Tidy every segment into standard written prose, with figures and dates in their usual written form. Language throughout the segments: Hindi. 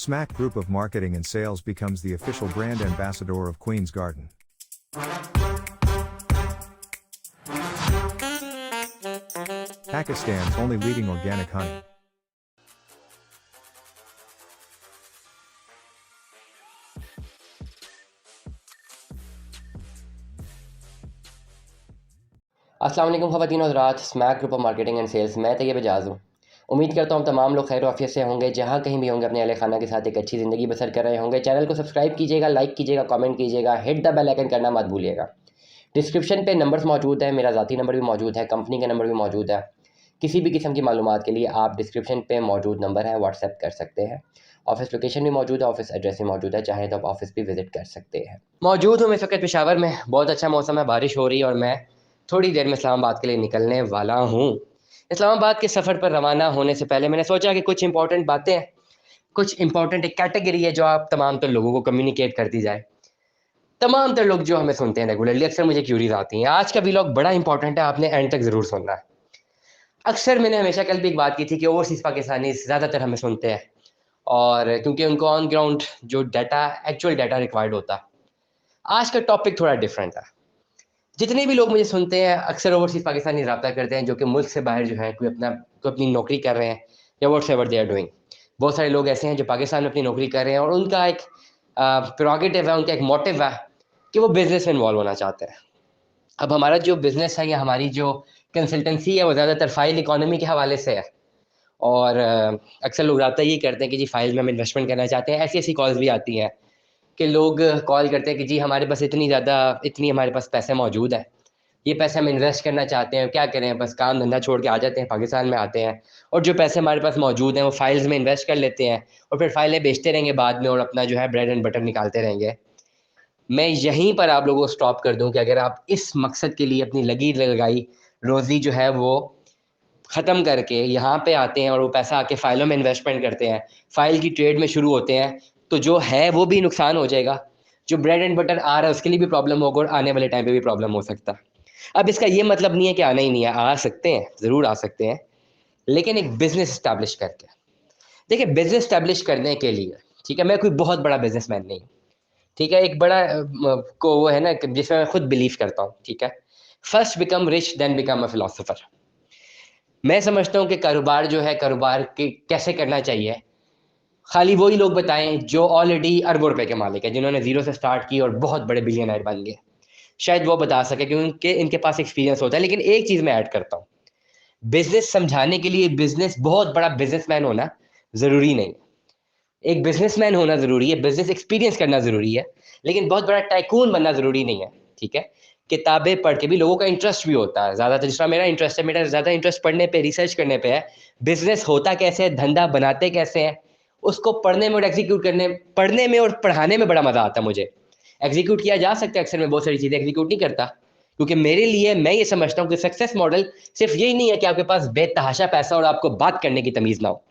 Smack Group of Marketing and Sales becomes the official brand ambassador of Queen's Garden. Pakistan's only leading organic honey. अस्सलाम वालेकुम ख़वातीन और हज़रात, Smack group of marketing and sales मैं तैयब एजाज़ हूँ। उम्मीद करता हूँ तमाम लोग खैर आफियत से होंगे, जहाँ कहीं भी होंगे अपने अहले खाना के साथ एक अच्छी ज़िंदगी बसर कर रहे होंगे। चैनल को सब्सक्राइब कीजिएगा, लाइक कीजिएगा, कमेंट कीजिएगा, हिट द बेल आइकन करना मत भूलिएगा। डिस्क्रिप्शन पे नंबर्स मौजूद है, मेरा ज़ाती नंबर भी मौजूद है, कंपनी का नंबर भी मौजूद है। किसी भी किस्म की मालूमात के लिए आप डिस्क्रिप्शन पे मौजूद नंबर है व्हाट्सएप कर सकते हैं। ऑफिस लोकेशन भी मौजूद है, ऑफिस एड्रेस भी मौजूद है, चाहे तो आप ऑफिस भी विजिट कर सकते हैं। मौजूद हूँ मैं इस वक्त पेशावर में, बहुत अच्छा मौसम है, बारिश हो रही है और मैं थोड़ी देर में इस्लामाबाद के लिए निकलने वाला हूँ। इस्लामाबाद के सफ़र पर रवाना होने से पहले मैंने सोचा कि कुछ इंपॉर्टेंट बातें, कुछ इंपॉर्टेंट एक कैटेगरी है जो आप तमाम तर लोगों को कम्युनिकेट कर दी जाए। तमाम तर लोग जो हमें सुनते हैं रेगुलरली, अक्सर मुझे क्यूरीज आती हैं। आज का व्लॉग बड़ा इंपॉर्टेंट है, आपने एंड तक ज़रूर सुनना है। अक्सर मैंने हमेशा कल भी एक बात की थी कि ओवरसीज़ पाकिस्तानी ज़्यादातर हमें सुनते हैं, और क्योंकि उनको ऑन ग्राउंड जो डाटा, एक्चुअल डाटा रिक्वायर्ड होता है। आज का टॉपिक थोड़ा डिफरेंट है। जितने भी लोग मुझे सुनते हैं अक्सर ओवरसीज़ पाकिस्तानी रब्ता करते हैं, जो कि मुल्क से बाहर जो है कोई अपनी नौकरी कर रहे हैं या whatsoever they are doing. बहुत सारे लोग ऐसे हैं जो पाकिस्तान में अपनी नौकरी कर रहे हैं और उनका एक प्रोगेटिव है, उनका एक मोटिव है कि वो बिज़नेस में इन्वॉल्व होना चाहते हैं। अब हमारा जो बिज़नेस है या हमारी जो कंसल्टेंसी है वो ज़्यादातर फ़ाइल इकोनॉमी के हवाले से है, और अक्सर लोग रब्ता ये करते हैं कि जी फ़ाइल में हम इन्वेस्टमेंट करना चाहते हैं। ऐसी-ऐसी कॉल्स भी आती हैं कि लोग कॉल करते हैं कि जी हमारे पास इतनी हमारे पास पैसे मौजूद है, ये पैसे हम इन्वेस्ट करना चाहते हैं, क्या करें? बस काम धंधा छोड़ के आ जाते हैं, पाकिस्तान में आते हैं और जो पैसे हमारे पास मौजूद हैं वो फाइल्स में इन्वेस्ट कर लेते हैं और फिर फाइलें बेचते रहेंगे बाद में और अपना जो है ब्रेड एंड बटर निकालते रहेंगे। मैं यहीं पर आप लोगों को स्टॉप कर दूं कि अगर आप इस मकसद के लिए अपनी लगी लगाई रोज़ी जो है वो ख़त्म करके यहाँ पे आते हैं और वो पैसा आके फ़ाइलों में इन्वेस्टमेंट करते हैं, फ़ाइल की ट्रेड में शुरू होते हैं, तो जो है वो भी नुकसान हो जाएगा। जो ब्रेड एंड बटर आ रहा है उसके लिए भी प्रॉब्लम होगा और आने वाले टाइम पे भी प्रॉब्लम हो सकता है। अब इसका ये मतलब नहीं है कि आना ही नहीं है, आ सकते हैं, ज़रूर आ सकते हैं, लेकिन एक बिज़नेस एस्टैब्लिश करके। देखिए बिज़नेस एस्टैब्लिश करने के लिए, ठीक है, मैं कोई बहुत बड़ा बिज़नेसमैन नहीं हूँ, ठीक है? एक बड़ा को वो है ना कि जिसमें मैं खुद बिलीव करता हूँ, ठीक है? First become rich then become a philosopher. मैं समझता हूँ कि कारोबार जो है, कारोबार के कैसे करना चाहिए, खाली वही लोग बताएँ जो ऑलरेडी अरबों रुपए के मालिक हैं, जिन्होंने ज़ीरो से स्टार्ट की और बहुत बड़े बिलियनर बन गए। शायद वो बता सकें क्योंकि इनके पास एक्सपीरियंस होता है। लेकिन एक चीज़ मैं ऐड करता हूँ, बिज़नेस समझाने के लिए बिज़नेस बहुत बड़ा बिज़नेसमैन होना ज़रूरी नहीं है। एक बिज़नेसमैन होना ज़रूरी है, बिज़नेस एक्सपीरियंस करना ज़रूरी है, लेकिन बहुत बड़ा टाइकून बनना ज़रूरी नहीं है, ठीक है? किताबें पढ़ के भी लोगों का इंटरेस्ट भी होता है, ज़्यादातर जिस तरह मेरा इंटरेस्ट है, मेरा ज़्यादा इंटरेस्ट पढ़ने पे, रिसर्च करने पे है। बिज़नेस होता कैसे है, धंधा बनाते कैसे हैं, उसको पढ़ने में और एग्ज़ीक्यूट करने, पढ़ने में और पढ़ाने में बड़ा मज़ा आता है मुझे। एग्ज़ीक्यूट किया जा सकता है, अक्सर मैं बहुत सारी चीज़ें एग्ज़ीक्यूट नहीं करता, क्योंकि मेरे लिए मैं ये समझता हूँ कि सक्सेस मॉडल सिर्फ़ यही नहीं है कि आपके पास बेतहाशा पैसा और आपको बात करने की तमीज़ ना हो।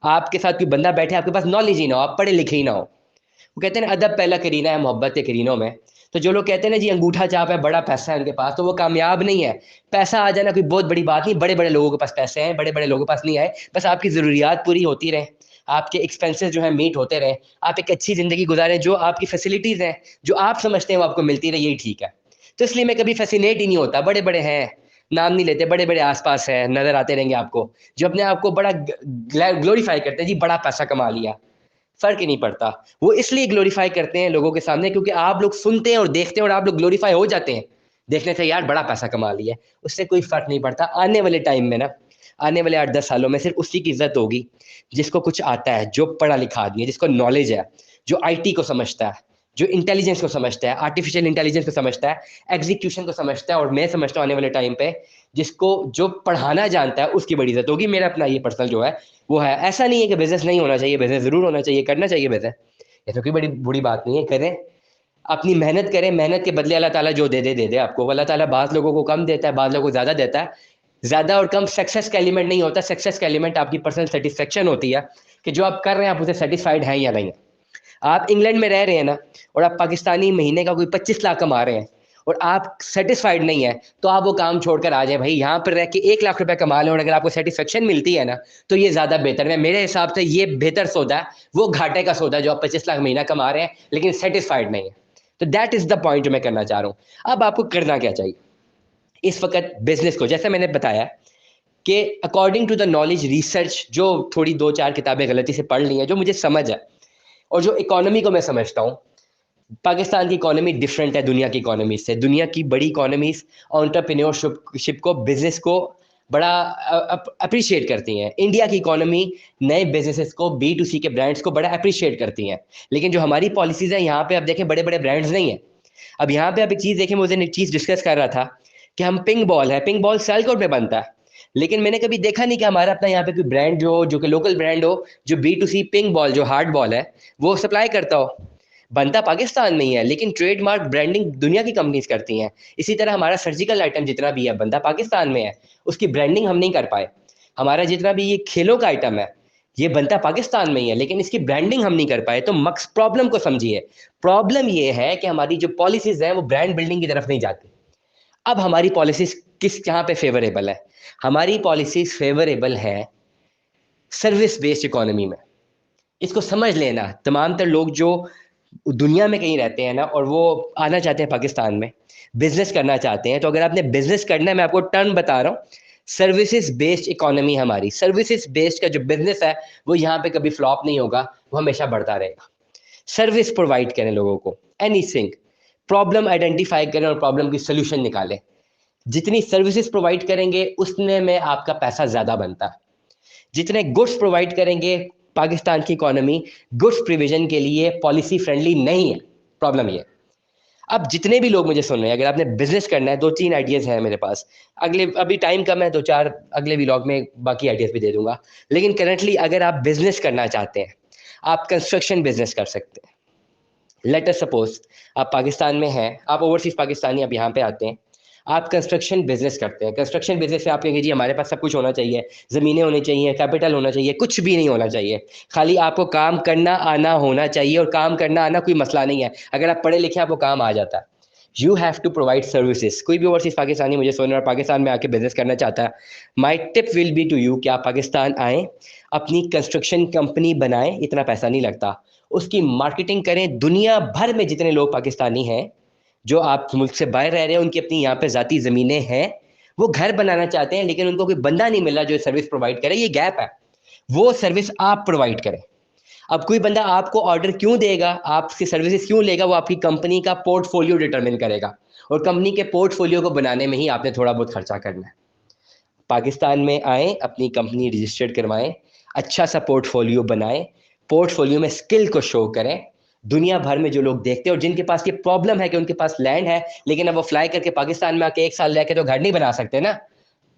आपके साथ कोई बंदा बैठे, आपके पास नॉलेज ही ना हो, आप पढ़े लिखे ही ना हो। वो कहते हैं ना अदब पहला करीना है, मोहब्बत है करीनों में। तो जो लोग कहते हैं ना जी अंगूठा छाप है, बड़ा पैसा है उनके पास, तो वो कामयाब नहीं है। पैसा आ जाना कोई बहुत बड़ी बात नहीं, बड़े-बड़े लोगों के पास पैसे हैं, बड़े-बड़े लोगों के पास नहीं आए। बस आपकी ज़रूरियात पूरी होती रहें, आपके एक्सपेंसेस जो हैं मीट होते रहें, आप एक अच्छी ज़िंदगी गुज़ारें, जो आपकी फैसिलिटीज़ हैं, जो आप समझते हैं वो आपको मिलती रहे, यही ठीक है। तो इसलिए मैं कभी फ़ैसिनेट ही नहीं होता, बड़े-बड़े हैं, नाम नहीं लेते, बड़े-बड़े आस-पास हैं, नज़र आते रहेंगे आपको, जो अपने आप को बड़ा ग्लोरीफाई करते हैं, जी बड़ा पैसा कमा लिया। फ़र्क ही नहीं पड़ता। वो इसलिए ग्लोरीफाई करते हैं लोगों के सामने क्योंकि आप लोग सुनते हैं और देखते हैं और आप लोग ग्लोरीफाई हो जाते हैं। देखने से यार बड़ा पैसा कमा लिया है, उससे कोई फ़र्क नहीं पड़ता। आने वाले टाइम में ना, आने वाले 8-10 सालों में सिर्फ़ उसी की इज़्ज़त होगी, जिसको कुछ आता है, जो पढ़ा-लिखा आदमी है, जिसको नॉलेज है, जो आईटी को समझता है, जो इंटेलिजेंस को समझता है, आर्टिफ़िशियल इंटेलिजेंस को समझता है, एग्ज़ीक्यूशन को समझता है, और मैं समझता हूँ आने वाले टाइम पे जिसको जो पढ़ाना जानता है उसकी बड़ी इज़्ज़त होगी। मेरा अपना ये पर्सनल जो है वो है। ऐसा नहीं है कि बिज़नेस नहीं होना चाहिए, बिज़नेस ज़रूर होना चाहिए, करना चाहिए बिज़नेस। ये तो कोई बड़ी बुरी बात नहीं है, करें। अपनी मेहनत करें, मेहनत के बदले अल्लाह ताला जो दे दे आपको। अल्लाह ताला बाज़ लोगों को कम देता है, बाज़ लोगों को ज़्यादा देता है। ज़्यादा और कम सक्सेस का एलिमेंट नहीं होता, सक्सेस का एलिमेंट आपकी पर्सनल सैटिस्फैक्शन होती है कि जो आप कर रहे हैं आप उससे सैटिस्फाइड हैं या नहीं। आप इंग्लैंड में रह रहे हैं ना, और आप पाकिस्तानी महीने का कोई 25 लाख कमा रहे हैं, और आप सेटिस्फाइड नहीं है तो आप वो काम छोड़कर आ जाए भाई। यहाँ पर रह के 1 लाख रुपए कमा लें और अगर आपको सेटिस्फेक्शन मिलती है ना तो ये ज़्यादा बेहतर है। मेरे हिसाब से ये बेहतर सौदा है वो घाटे का सौदा जो आप 25 लाख महीना कमा रहे हैं लेकिन सेटिस्फाइड नहीं है। तो दैट इज़ द पॉइंट जो मैं करना चाह रहा हूँ। अब आपको करना क्या चाहिए इस वक्त बिजनेस को, जैसे मैंने बताया कि according to the knowledge research जो थोड़ी 2-4 किताबें गलती से पढ़ ली हैं, जो मुझे समझ है और जो इकोनॉमी को मैं समझता हूँ, पाकिस्तान की इकोनॉमी डिफरेंट है दुनिया की इकोनॉमी से। दुनिया की बड़ी इकोनॉमीज एंटरप्रेन्योरशिप को, बिजनेस को बड़ा अप्रिशिएट करती हैं। इंडिया की इकोनॉमी नए बिजनेसेस को, B2C के ब्रांड्स को बड़ा अप्रिशिएट करती हैं। लेकिन जो हमारी पॉलिसीज़ हैं यहाँ पे आप देखें बड़े बड़े ब्रांड्स नहीं हैं। अब यहाँ पे आप एक चीज़ देखें, मुझे एक चीज़ डिस्कस कर रहा था कि हम पिंक बॉल है, पिंक बॉल सियालकोट में बनता है, लेकिन मैंने कभी देखा नहीं कि हमारा अपना यहाँ पे कोई ब्रांड जो कि लोकल ब्रांड हो जो B2C पिंक बॉल जो हार्ड बॉल है वो सप्लाई करता हो। बनता पाकिस्तान में ही है लेकिन ट्रेडमार्क ब्रांडिंग दुनिया की कंपनीज करती हैं। इसी तरह हमारा सर्जिकल आइटम जितना भी है बनता पाकिस्तान में है, उसकी ब्रांडिंग हम नहीं कर पाए। हमारा जितना भी ये खेलों का आइटम है ये बनता पाकिस्तान में ही है लेकिन इसकी ब्रांडिंग हम नहीं कर पाए। तो मक्स प्रॉब्लम को समझिए। प्रॉब्लम ये है कि हमारी जो पॉलिसीज हैं वो ब्रांड बिल्डिंग की तरफ नहीं जाती। अब हमारी पॉलिसीज किस जहाँ पे फेवरेबल है, हमारी पॉलिसीज फेवरेबल है सर्विस बेस्ड इकोनॉमी में। इसको समझ लेना, तमाम तर लोग जो दुनिया में कहीं रहते हैं ना और वो आना चाहते हैं पाकिस्तान में बिजनेस करना चाहते हैं, तो अगर आपने बिजनेस करना है, मैं आपको टर्म बता रहा हूँ, सर्विसेज बेस्ड इकोनॉमी हमारी। सर्विसेज बेस्ड का जो बिजनेस है वो यहाँ पे कभी फ्लॉप नहीं होगा, वो हमेशा बढ़ता रहेगा। सर्विस प्रोवाइड करें लोगों को, एनीथिंग, प्रॉब्लम आइडेंटिफाई करें और प्रॉब्लम की सोल्यूशन निकालें। जितनी सर्विसेज प्रोवाइड करेंगे उतने में आपका पैसा ज़्यादा बनता है। जितने गुड्स प्रोवाइड करेंगे, पाकिस्तान की इकोनॉमी गुड्स प्रोविजन के लिए पॉलिसी फ्रेंडली नहीं है। प्रॉब्लम ये। अब जितने भी लोग मुझे सुन रहे हैं, अगर आपने बिजनेस करना है, 2-3 आइडियाज़ हैं मेरे पास। अगले, अभी टाइम कम है, 2-4 अगले व्लॉग में बाकी आइडियाज़ भी दे दूंगा। लेकिन करंटली अगर आप बिजनेस करना चाहते हैं, आप कंस्ट्रक्शन बिजनेस कर सकते हैं। लेट अस सपोज आप पाकिस्तान में हैं, आप ओवरसीज पाकिस्तानी, आप यहाँ पे आते हैं, आप कंस्ट्रक्शन बिजनेस करते हैं। कंस्ट्रक्शन बिजनेस में आप कहेंगे जी हमारे पास सब कुछ होना चाहिए, ज़मीनें होनी चाहिए, कैपिटल होना चाहिए, कुछ भी नहीं होना चाहिए, खाली आपको काम करना आना होना चाहिए। और काम करना आना कोई मसला नहीं है, अगर आप पढ़े लिखे आपको काम आ जाता है। You have to provide services. कोई भी ओवरसीज पाकिस्तानी मुझे सुन रहा है पाकिस्तान में आके बिजनेस करना चाहता है, my tip will be to you कि आप पाकिस्तान आएँ, अपनी कंस्ट्रक्शन कंपनी बनाएं, इतना पैसा नहीं लगता, उसकी मार्केटिंग करें। दुनिया भर में जितने लोग पाकिस्तानी हैं जो आप मुल्क से बाहर रह रहे हैं, उनकी अपनी यहाँ पे ज़ाती ज़मीनें हैं, वो घर बनाना चाहते हैं लेकिन उनको कोई बंदा नहीं मिल रहा जो सर्विस प्रोवाइड करे। ये गैप है, वो सर्विस आप प्रोवाइड करें। अब कोई बंदा आपको ऑर्डर क्यों देगा, आपकी सर्विसेज क्यों लेगा, वो आपकी कंपनी का पोर्टफोलियो डिटरमिन करेगा। और कंपनी के पोर्टफोलियो को बनाने में ही आपने थोड़ा बहुत खर्चा करना है। पाकिस्तान में आएँ, अपनी कंपनी रजिस्टर्ड करवाएं, अच्छा सा पोर्टफोलियो बनाएं, पोर्टफोलियो में स्किल को शो करें। दुनिया भर में जो लोग देखते हैं और जिनके पास ये प्रॉब्लम है कि उनके पास लैंड है लेकिन अब वो फ्लाई करके पाकिस्तान में आके 1 साल रह के तो घर नहीं बना सकते ना,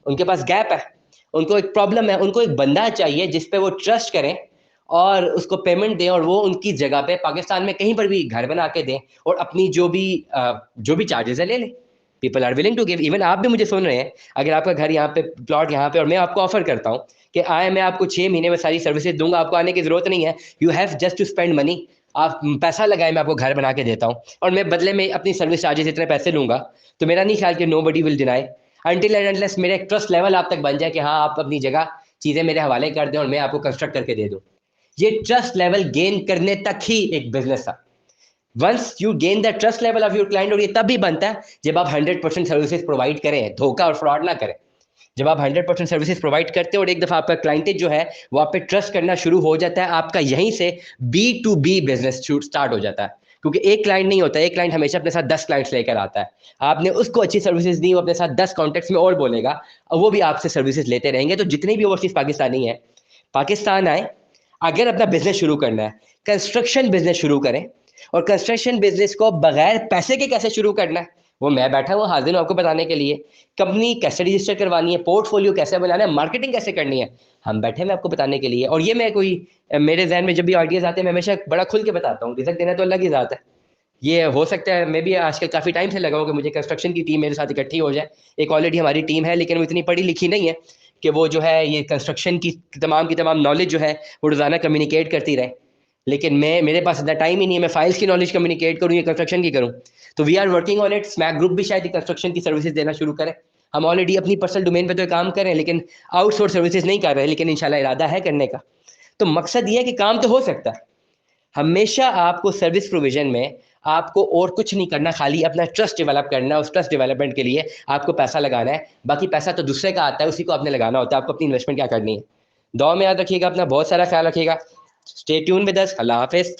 उनके पास गैप है, उनको एक प्रॉब्लम है, उनको एक बंदा चाहिए जिस पे वो ट्रस्ट करें और उसको पेमेंट दें और वो उनकी जगह पे पाकिस्तान में कहीं पर भी घर बना के दें और अपनी जो भी चार्जेस है ले लें। People are willing to give. Even आप भी मुझे सुन रहे हैं, अगर आपका घर यहाँ पे, प्लॉट यहाँ पे, और मैं आपको ऑफर करता हूँ कि आए, मैं आपको 6 महीने में सारी सर्विसेज दूंगा, आपको आने की जरूरत नहीं है, you have just to spend money, आप पैसा लगाए, मैं आपको घर बना के देता हूँ और मैं बदले में अपनी सर्विस चार्जेस इतने पैसे लूंगा। तो मेरा नहीं ख्याल कि nobody will deny until and unless मेरा एक ट्रस्ट लेवल आप तक बन जाए कि हाँ आप अपनी जगह चीज़ें मेरे हवाले कर दें और मैं आपको कंस्ट्रक्ट करके दे दूँ। ये ट्रस्ट लेवल गेन करने तक ही एक बिजनेस था। Once you gain the trust level of your client, और ये तब भी बनता है जब आप 100% सर्विसेज प्रोवाइड करें, धोखा और फ्रॉड ना करें। जब आप 100% सर्विसेज प्रोवाइड करते हो और एक दफ़ा आपका क्लाइंटेज जो है वो आप पे ट्रस्ट करना शुरू हो जाता है, आपका यहीं से B2B बिजनेस स्टार्ट हो जाता है। क्योंकि एक क्लाइंट नहीं होता, एक क्लाइंट हमेशा अपने साथ 10 क्लाइंट्स लेकर आता है। आपने उसको अच्छी सर्विसेज दी, वो अपने साथ 10 कॉन्टेक्ट्स में और बोलेगा और वो भी आपसे सर्विसेज लेते रहेंगे। तो जितने भी ओवरसीज पाकिस्तानी हैं, पाकिस्तान आए, अगर अपना बिजनेस शुरू करना है, कंस्ट्रक्शन बिजनेस शुरू करें। और कंस्ट्रक्शन बिजनेस को बगैर पैसे के कैसे शुरू करना है वो मैं बैठा हूँ हाजिर हूँ आपको बताने के लिए। कंपनी कैसे रजिस्टर करवानी है, पोर्टफोलियो कैसे बनाना है, मार्केटिंग कैसे करनी है, हम बैठे हैं आपको बताने के लिए। और ये मैं कोई, मेरे जहन में जब भी आइडियाज़ आते हैं मैं हमेशा बड़ा खुल के बताता हूँ। रिजल्ट देना तो अल्लाह की ज़ात है। ये हो सकता है, मैं भी आजकल काफ़ी टाइम से लगा हूँ कि मुझे कंस्ट्रक्शन की टीम मेरे साथ इकट्ठी हो जाए। एक ऑलरेडी हमारी टीम है लेकिन वो इतनी पढ़ी लिखी नहीं है कि वो जो है ये कंस्ट्रक्शन की तमाम नॉलेज जो है वो रोज़ाना कम्युनिकेट करती रहे। लेकिन मेरे पास इतना टाइम ही नहीं है, मैं फाइल्स की नॉलेज कम्युनिकेट करूँ या कंस्ट्रक्शन की करूँ। तो we are working on it. Smack group भी शायद कंस्ट्रक्शन की सर्विसेज देना शुरू करें। हम ऑलरेडी अपनी पर्सनल डोमेन पे तो काम कर रहे हैं, लेकिन आउटसोर्स सर्विसेज नहीं कर रहे, लेकिन इंशाल्लाह इरादा है करने का। तो मकसद ये है कि काम तो हो सकता है। हमेशा आपको सर्विस प्रोविजन में आपको और कुछ नहीं करना, खाली अपना ट्रस्ट डेवलप करना है। उस ट्रस्ट डेवलपमेंट के लिए आपको पैसा लगाना है, बाकी पैसा तो दूसरे का आता है, उसी को आपने लगाना होता है। आपको अपनी इन्वेस्टमेंट क्या करनी है। दुआ में याद रखिएगा, अपना बहुत सारा ख्याल रखिएगा। Stay tune with us. अल्लाह हाफिज़।